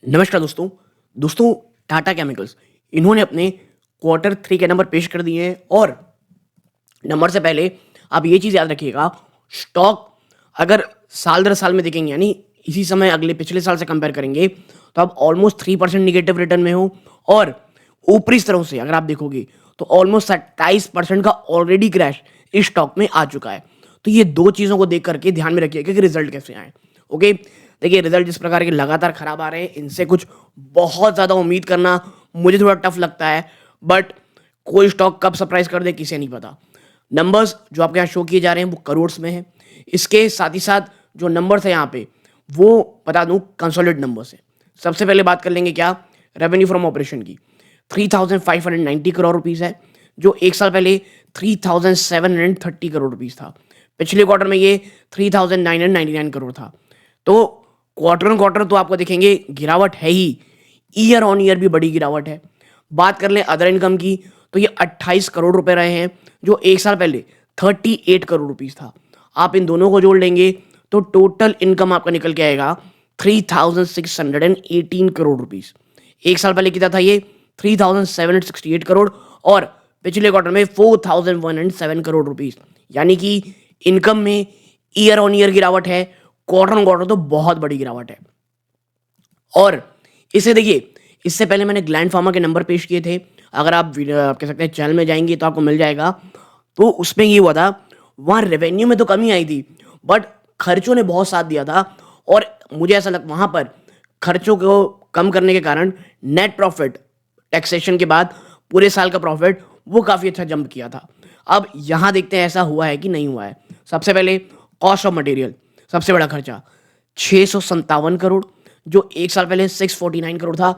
नमस्कार दोस्तों। दोस्तों, टाटा केमिकल्स इन्होंने अपने क्वार्टर 3 के नंबर पेश कर दिए हैं और नंबर से पहले आप ये चीज़ याद रखिएगा, स्टॉक अगर साल दर साल में देखेंगे यानी इसी समय अगले पिछले साल से कंपेयर करेंगे तो आप ऑलमोस्ट 3% निगेटिव रिटर्न में हो और ऊपरी स्तरों से अगर आप देखोगे तो ऑलमोस्ट 27% का ऑलरेडी क्रैश इस स्टॉक में आ चुका है। तो ये 2 चीज़ों को देख करके ध्यान में रखिएगा कि रिजल्ट कैसे आए। ओके, देखिए रिजल्ट जिस प्रकार के लगातार खराब आ रहे हैं, इनसे कुछ बहुत ज़्यादा उम्मीद करना मुझे थोड़ा टफ लगता है, बट कोई स्टॉक कब सरप्राइज़ कर दे किसे नहीं पता। नंबर्स जो आपके यहाँ शो किए जा रहे हैं वो करोड़्स में हैं। इसके साथ ही साथ जो नंबर्स हैं यहाँ पे वो बता दूँ कंसोलिडेटेड नंबर्स हैं। सबसे पहले बात कर लेंगे क्या रेवेन्यू फ्रॉम ऑपरेशन की। 3,590 करोड़ रुपीस है, जो एक साल पहले 3,730 करोड़ रुपीस था। पिछले क्वार्टर में ये 3,999 करोड़ था। तो क्वार्टर ऑन क्वार्टर तो आपको देखेंगे गिरावट है ही, ईयर ऑन ईयर भी बड़ी गिरावट है। बात कर लें अदर इनकम की तो ये 28 करोड़ रुपए रहे हैं, जो एक साल पहले 38 करोड़ रुपीस था। आप इन दोनों को जोड़ लेंगे तो टोटल इनकम आपका निकल के आएगा 3,618 करोड़ रुपीस। एक साल पहले कितना था ये 3,768 करोड़ और पिछले क्वार्टर में 4,107 करोड़ रुपीस। यानी कि इनकम में ईयर ऑन ईयर गिरावट है, क्वार्टर ऑन क्वार्टर तो बहुत बड़ी गिरावट है। और इसे देखिए, इससे पहले मैंने ग्लैंड फार्मा के नंबर पेश किए थे। अगर आप आप कह सकते हैं चैनल में जाएंगे तो आपको मिल जाएगा। तो उसमें ये हुआ था, वहाँ रेवेन्यू में तो कमी आई थी बट खर्चों ने बहुत साथ दिया था और मुझे ऐसा लग वहाँ पर खर्चों को कम करने के कारण नेट प्रॉफिट टैक्सेशन के बाद पूरे साल का प्रॉफिट वो काफ़ी अच्छा जंप किया था। अब यहाँ देखते हैं ऐसा हुआ है कि नहीं हुआ है। सबसे पहले कॉस्ट ऑफ मटेरियल, सबसे बड़ा खर्चा 657 करोड़, जो एक साल पहले 649 करोड़ था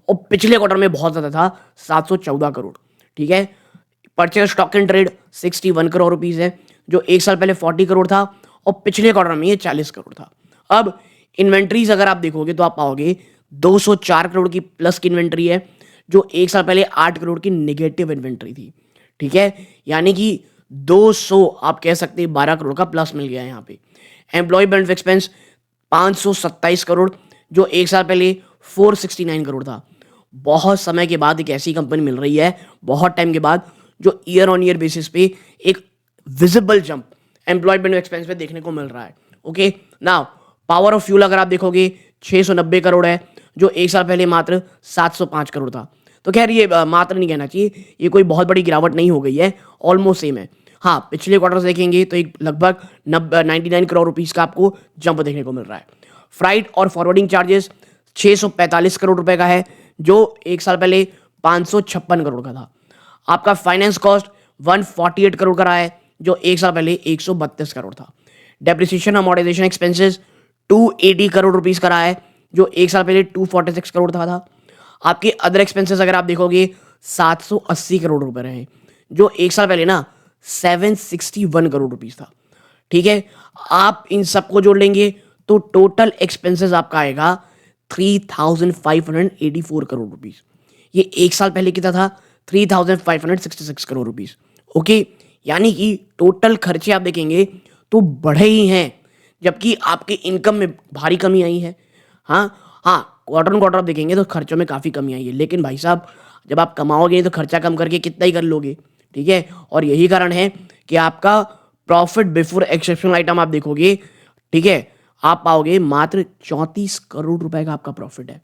और पिछले क्वार्टर में बहुत ज़्यादा था 714 करोड़। ठीक है। Purchase stock and trade 61 crore rupees है, जो एक साल पहले 40 करोड़ था और पिछले क्वार्टर में ये 40 करोड़ था। अब इन्वेंट्रीज अगर आप देखोगे तो आप पाओगे 204 करोड़ की प्लस की इन्वेंट्री है, जो एक साल पहले 8 करोड़ की नेगेटिव इन्वेंट्री थी। ठीक है, यानी कि 200 आप कह सकते हैं 12 करोड़ का प्लस मिल गया है यहाँ पे। एम्प्लॉय बेनिफिट एक्सपेंस 527 करोड़, जो एक साल पहले 469 करोड़ था। बहुत समय के बाद एक ऐसी कंपनी मिल रही है, बहुत टाइम के बाद, जो ईयर ऑन ईयर बेसिस पे एक visible jump employee benefit expense पे देखने को मिल रहा है। Okay, now power of fuel अगर आप देखोगे 690 करोड़ है, जो एक साल पहले मात्र 705 करोड़ था। तो खैर ये मात्र नहीं कहना चाहिए, ये कोई बहुत बड़ी गिरावट नहीं हो गई है, ऑलमोस्ट सेम है। हाँ, पिछले क्वार्टर से देखेंगे तो एक लगभग 99 करोड़ रुपीस का आपको जंप देखने को मिल रहा है। फ्राइट और फॉरवर्डिंग चार्जेस 645 करोड़ रुपए का है, जो एक साल पहले 556 करोड़ का था। आपका फाइनेंस कॉस्ट 148 करोड़ का रहा है, जो एक साल पहले 132 करोड़ था। Depreciation amortisation expenses 280 crore rupees का रहा है, जो एक साल पहले 246 करोड़ था। आपके अदर एक्सपेंसेस अगर आप देखोगे 780 करोड़ रुपए रहे, जो एक साल पहले ना 761 करोड़ रुपीस था। ठीक है, आप इन सबको जोड़ लेंगे तो टोटल एक्सपेंसेस आपका आएगा 3,584 करोड़ रुपीस। ये एक साल पहले कितना था 3,566 करोड़ रुपीस। ओके, यानी कि टोटल खर्चे आप देखेंगे तो बढ़े ही हैं, जबकि आपके इनकम में भारी कमी आई है। हाँ, क्वार्टर ऑन क्वार्टर आप देखेंगे तो खर्चों में काफ़ी कमी आई है, लेकिन भाई साहब जब आप कमाओगे तो खर्चा कम करके कितना ही कर लोगे। ठीक है, और यही कारण है कि आपका प्रॉफिट बिफोर एक्सेप्शनल आइटम आप देखोगे, ठीक है, आप पाओगे मात्र 34 करोड़ रुपए का आपका प्रॉफिट है।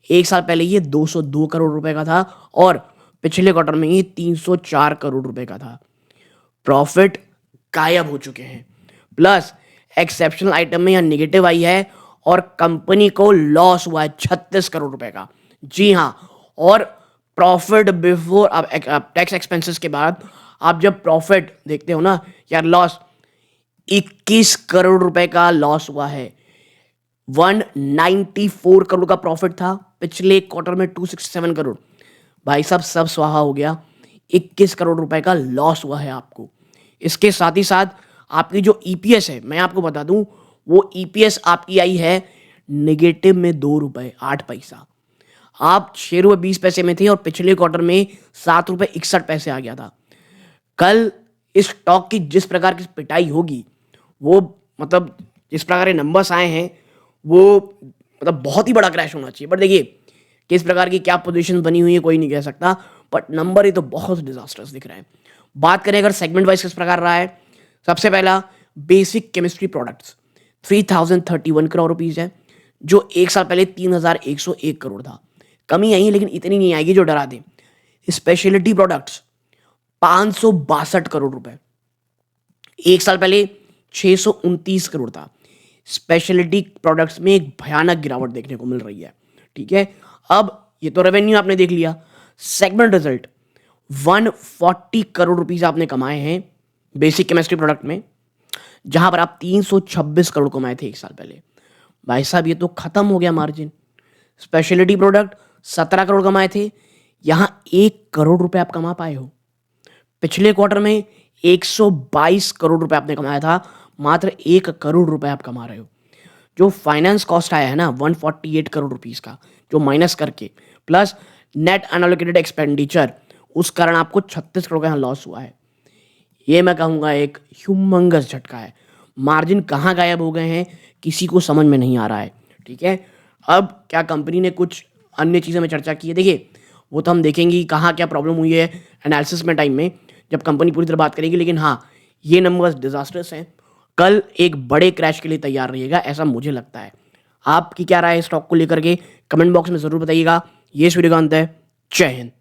एक साल पहले ये 202 करोड़ रुपए का था और पिछले क्वार्टर में ये 304 करोड़ रुपए का था। प्रॉफिट गायब हो चुके हैं, प्लस एक्सेप्शनल आइटम में यहाँ निगेटिव आई है और कंपनी को लॉस हुआ है 36 करोड़ रुपए का। जी हाँ, और प्रॉफिट बिफोर अब टैक्स एक्सपेंसेस के बाद आप जब प्रॉफिट देखते हो ना यार, लॉस 21 करोड़ रुपए का लॉस हुआ है। 194 करोड़ का प्रॉफिट था, पिछले क्वार्टर में 267 करोड़। भाई साहब सब स्वाहा हो गया, 21 करोड़ रुपए का लॉस हुआ है आपको। इसके साथ ही साथ आपकी जो ईपीएस है, मैं आपको बता दूं, वो ईपीएस आपकी आई है नेगेटिव में 2 रुपए 8 पैसा। आप 6 रुपए 20 पैसे में थे और पिछले क्वार्टर में 7 रुपए 61 पैसे आ गया था। कल इस स्टॉक की जिस प्रकार की पिटाई होगी, वो मतलब जिस प्रकार के नंबर्स आए हैं वो मतलब बहुत ही बड़ा क्रैश होना चाहिए। बट देखिए किस प्रकार की क्या पोजीशन बनी हुई है कोई नहीं कह सकता, बट नंबर ये तो बहुत डिजास्टर्स दिख रहे हैं। बात करें अगर सेगमेंट वाइज किस प्रकार रहा है, सबसे पहला basic chemistry products 3031 crore rupees है, जो एक साल पहले 3101 करोड़ था। कमी आई है लेकिन इतनी नहीं आएगी जो डरा दे। स्पेशलिटी प्रोडक्ट्स 562 करोड़ रुपए, एक साल पहले 629 करोड़ था। स्पेशलिटी प्रोडक्ट्स में एक भयानक गिरावट देखने को मिल रही है। ठीक है, अब ये तो रेवेन्यू आपने देख लिया। सेगमेंट रिजल्ट 140 करोड़ रुपीस आपने कमाए हैं बेसिक केमिस्ट्री प्रोडक्ट में, जहां पर आप 326 करोड़ कमाए थे एक साल पहले। भाई साहब ये तो खत्म हो गया मार्जिन। स्पेशलिटी प्रोडक्ट 17 करोड़ कमाए थे, यहां 1 करोड़ रुपए आप कमा पाए हो। पिछले क्वार्टर में 122 करोड़ रुपए आपने कमाया था, मात्र 1 करोड़ रुपए आप कमा रहे हो। जो फाइनेंस कॉस्ट आया है ना 148 करोड़ रुपीस का, जो माइनस करके प्लस नेट अनअलोकेटेड एक्सपेंडिचर, उस कारण आपको 36 करोड़ का यहाँ लॉस हुआ है। ये मैं कहूँगा एक ह्यूमंगस झटका है। मार्जिन कहाँ गायब हो गए हैं किसी को समझ में नहीं आ रहा है। ठीक है, अब क्या कंपनी ने कुछ अन्य चीज़ों में चर्चा की है, देखिए वो तो हम देखेंगे कहाँ क्या प्रॉब्लम हुई है एनालिसिस में टाइम में, जब कंपनी पूरी तरह बात करेगी। लेकिन हाँ, ये नंबर्स डिजास्टर्स हैं। कल एक बड़े क्रैश के लिए तैयार रहिएगा, ऐसा मुझे लगता है। आपकी क्या राय है स्टॉक को लेकर के कमेंट बॉक्स में ज़रूर बताइएगा। ये इस वीडियो का अंत है। जय हिंद।